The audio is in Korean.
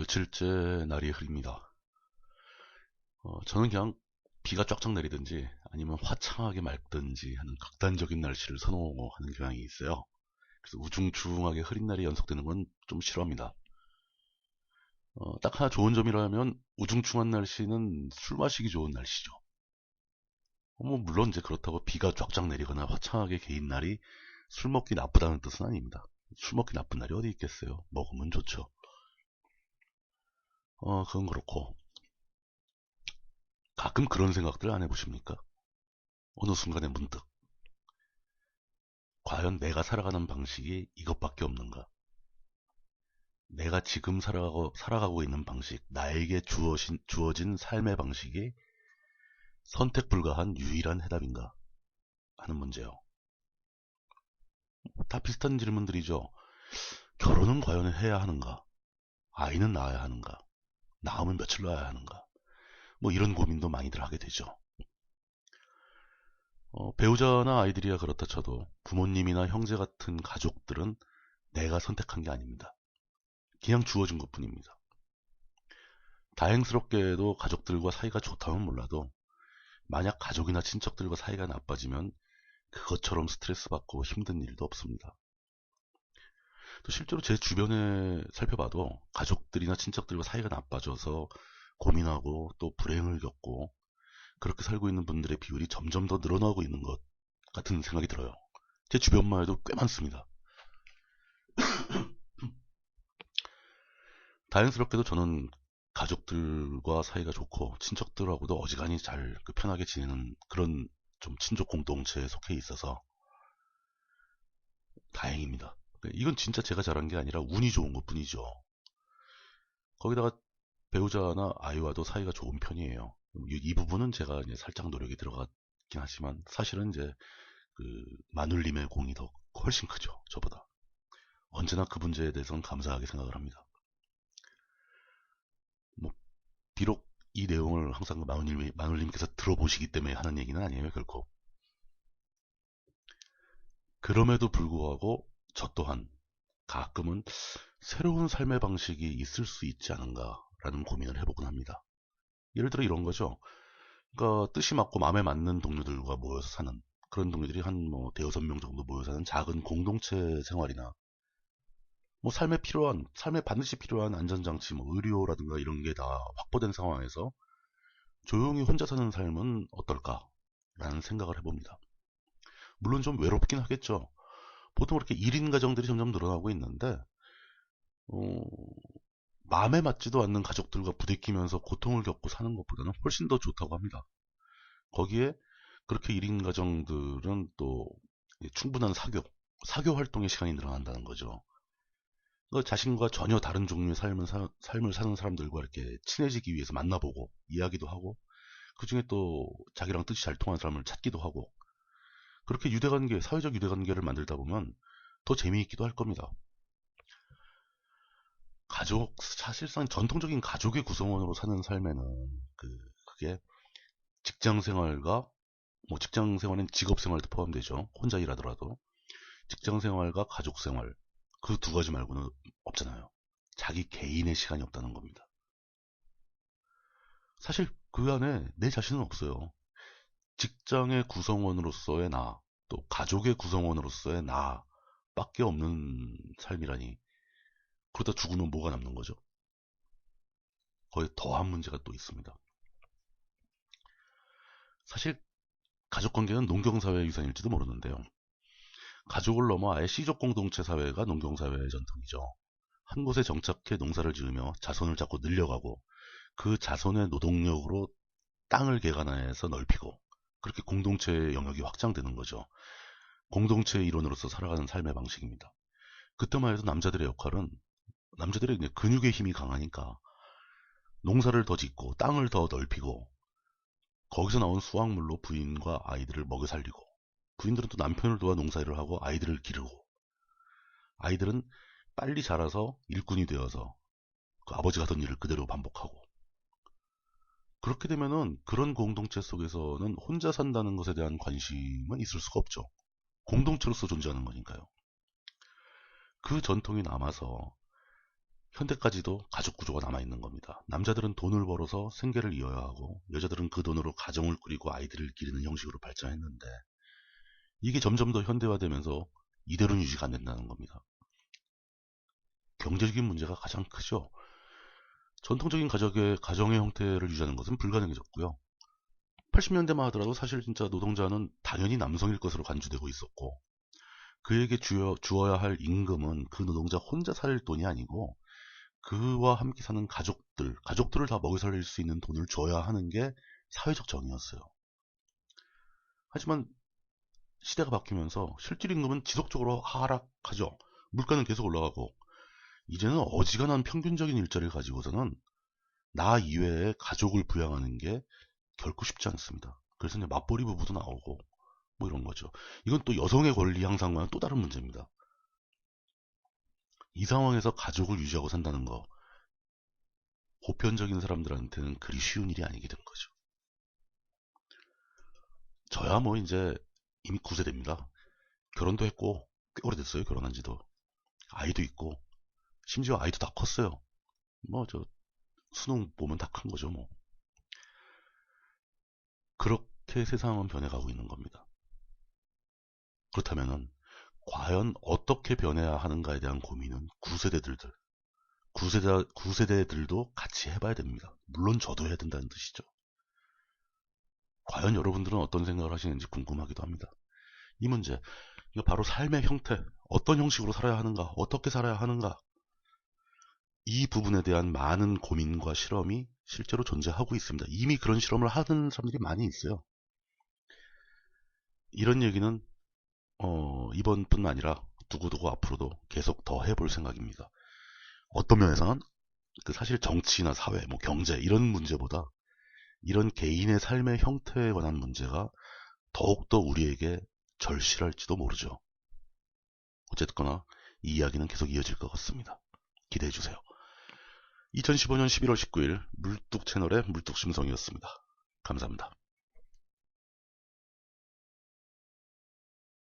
며칠째 날이 흐립니다. 저는 그냥 비가 쫙쫙 내리든지 아니면 화창하게 맑든지 하는 극단적인 날씨를 선호하는 경향이 있어요. 그래서 우중충하게 흐린 날이 연속되는 건 좀 싫어합니다. 딱 하나 좋은 점이라면 우중충한 날씨는 술 마시기 좋은 날씨죠. 뭐 물론 이제 그렇다고 비가 쫙쫙 내리거나 화창하게 개인 날이 술 먹기 나쁘다는 뜻은 아닙니다. 술 먹기 나쁜 날이 어디 있겠어요. 먹으면 좋죠. 그건 그렇고 가끔 그런 생각들 안 해보십니까? 어느 순간에 문득 과연 내가 살아가는 방식이 이것밖에 없는가? 내가 지금 살아가고 있는 방식, 나에게 주어진 삶의 방식이 선택 불가한 유일한 해답인가? 하는 문제요. 다 비슷한 질문들이죠. 결혼은 과연 해야 하는가? 아이는 낳아야 하는가? 낳으면 며칠 낳아야 하는가? 뭐 이런 고민도 많이들 하게 되죠. 배우자나 아이들이야 그렇다 쳐도 부모님이나 형제 같은 가족들은 내가 선택한 게 아닙니다. 그냥 주어진 것 뿐입니다. 다행스럽게도 가족들과 사이가 좋다면 몰라도 만약 가족이나 친척들과 사이가 나빠지면 그것처럼 스트레스 받고 힘든 일도 없습니다. 또 실제로 제 주변에 살펴봐도 가족들이나 친척들과 사이가 나빠져서 고민하고 또 불행을 겪고 그렇게 살고 있는 분들의 비율이 점점 더 늘어나고 있는 것 같은 생각이 들어요. 제 주변만 해도 꽤 많습니다. 다행스럽게도 저는 가족들과 사이가 좋고 친척들하고도 어지간히 잘 편하게 지내는 그런 좀 친족 공동체에 속해 있어서 다행입니다. 이건 진짜 제가 잘한 게 아니라 운이 좋은 것 뿐이죠. 거기다가 배우자나 아이와도 사이가 좋은 편이에요. 이 부분은 제가 이제 살짝 노력이 들어갔긴 하지만 사실은 이제 그 마눌님의 공이 더 훨씬 크죠. 저보다. 언제나 그 문제에 대해서는 감사하게 생각을 합니다. 뭐 비록 이 내용을 항상 마눌님께서 들어보시기 때문에 하는 얘기는 아니에요, 결코. 그럼에도 불구하고 저 또한 가끔은 새로운 삶의 방식이 있을 수 있지 않은가라는 고민을 해보곤 합니다. 예를 들어 이런 거죠. 그러니까 뜻이 맞고 마음에 맞는 동료들과 모여서 사는 그런 동료들이 한 뭐 대여섯 명 정도 모여 사는 작은 공동체 생활이나 뭐 삶에 반드시 필요한 안전장치, 뭐 의료라든가 이런 게 다 확보된 상황에서 조용히 혼자 사는 삶은 어떨까라는 생각을 해봅니다. 물론 좀 외롭긴 하겠죠. 보통 그렇게 1인 가정들이 점점 늘어나고 있는데 어, 마음에 맞지도 않는 가족들과 부대끼면서 고통을 겪고 사는 것보다는 훨씬 더 좋다고 합니다. 거기에 그렇게 1인 가정들은 또 충분한 사교 활동의 시간이 늘어난다는 거죠. 자신과 전혀 다른 종류의 삶을 사는 사람들과 이렇게 친해지기 위해서 만나보고 이야기도 하고 그 중에 또 자기랑 뜻이 잘 통하는 사람을 찾기도 하고 그렇게 사회적 유대관계를 만들다 보면 더 재미있기도 할 겁니다. 사실상 전통적인 가족의 구성원으로 사는 삶에는 그게 직장 생활과 직장 생활엔 직업 생활도 포함되죠. 혼자 일하더라도 직장 생활과 가족 생활 그 두 가지 말고는 없잖아요. 자기 개인의 시간이 없다는 겁니다. 사실 그 안에 내 자신은 없어요. 직장의 구성원으로서의 나, 또 가족의 구성원으로서의 나밖에 없는 삶이라니 그러다 죽으면 뭐가 남는 거죠? 거의 더한 문제가 또 있습니다. 사실 가족관계는 농경사회의 유산일지도 모르는데요. 가족을 넘어 아예 씨족 공동체 사회가 농경사회의 전통이죠. 한 곳에 정착해 농사를 지으며 자손을 자꾸 늘려가고 그 자손의 노동력으로 땅을 개간해서 넓히고 그렇게 공동체의 영역이 확장되는 거죠. 공동체의 일원으로서 살아가는 삶의 방식입니다. 그때만 해도 남자들의 이제 근육의 힘이 강하니까 농사를 더 짓고 땅을 더 넓히고 거기서 나온 수확물로 부인과 아이들을 먹여 살리고 부인들은 또 남편을 도와 농사일을 하고 아이들을 기르고 아이들은 빨리 자라서 일꾼이 되어서 그 아버지가 하던 일을 그대로 반복하고 그렇게 되면은 그런 공동체 속에서는 혼자 산다는 것에 대한 관심은 있을 수가 없죠. 공동체로서 존재하는 거니까요. 그 전통이 남아서 현대까지도 가족 구조가 남아있는 겁니다. 남자들은 돈을 벌어서 생계를 이어야 하고 여자들은 그 돈으로 가정을 꾸리고 아이들을 기르는 형식으로 발전했는데 이게 점점 더 현대화되면서 이대로는 유지가 안 된다는 겁니다. 경제적인 문제가 가장 크죠. 전통적인 가정의 형태를 유지하는 것은 불가능해졌고요. 80년대만 하더라도 사실 진짜 노동자는 당연히 남성일 것으로 간주되고 있었고 그에게 주어야 할 임금은 그 노동자 혼자 살 돈이 아니고 그와 함께 사는 가족들을 다 먹여 살릴 수 있는 돈을 줘야 하는 게 사회적 정의였어요. 하지만 시대가 바뀌면서 실질 임금은 지속적으로 하락하죠. 물가는 계속 올라가고 이제는 어지간한 평균적인 일자리를 가지고서는 나 이외에 가족을 부양하는 게 결코 쉽지 않습니다. 그래서 이제 맞벌이 부부도 나오고 뭐 이런 거죠. 이건 또 여성의 권리 향상과는 또 다른 문제입니다. 이 상황에서 가족을 유지하고 산다는 거 보편적인 사람들한테는 그리 쉬운 일이 아니게 된 거죠. 저야 뭐 이제 이미 9세대입니다. 결혼도 했고 꽤 오래됐어요. 결혼한 지도. 아이도 있고 심지어 아이도 다 컸어요. 뭐 저 수능 보면 다 큰 거죠 뭐. 그렇게 세상은 변해가고 있는 겁니다. 그렇다면은 과연 어떻게 변해야 하는가에 대한 고민은 9세대들도 같이 해봐야 됩니다. 물론 저도 해야 된다는 뜻이죠. 과연 여러분들은 어떤 생각을 하시는지 궁금하기도 합니다. 이 문제, 이거 바로 삶의 형태, 어떤 형식으로 살아야 하는가, 어떻게 살아야 하는가, 이 부분에 대한 많은 고민과 실험이 실제로 존재하고 있습니다. 이미 그런 실험을 하는 사람들이 많이 있어요. 이런 얘기는 이번뿐 아니라 두고두고 앞으로도 계속 더 해볼 생각입니다. 어떤 면에서는 사실 정치나 사회, 뭐 경제 이런 문제보다 이런 개인의 삶의 형태에 관한 문제가 더욱더 우리에게 절실할지도 모르죠. 어쨌거나 이 이야기는 계속 이어질 것 같습니다. 기대해 주세요. 2015년 11월 19일 물뚝 채널의 물뚝심성이었습니다. 감사합니다.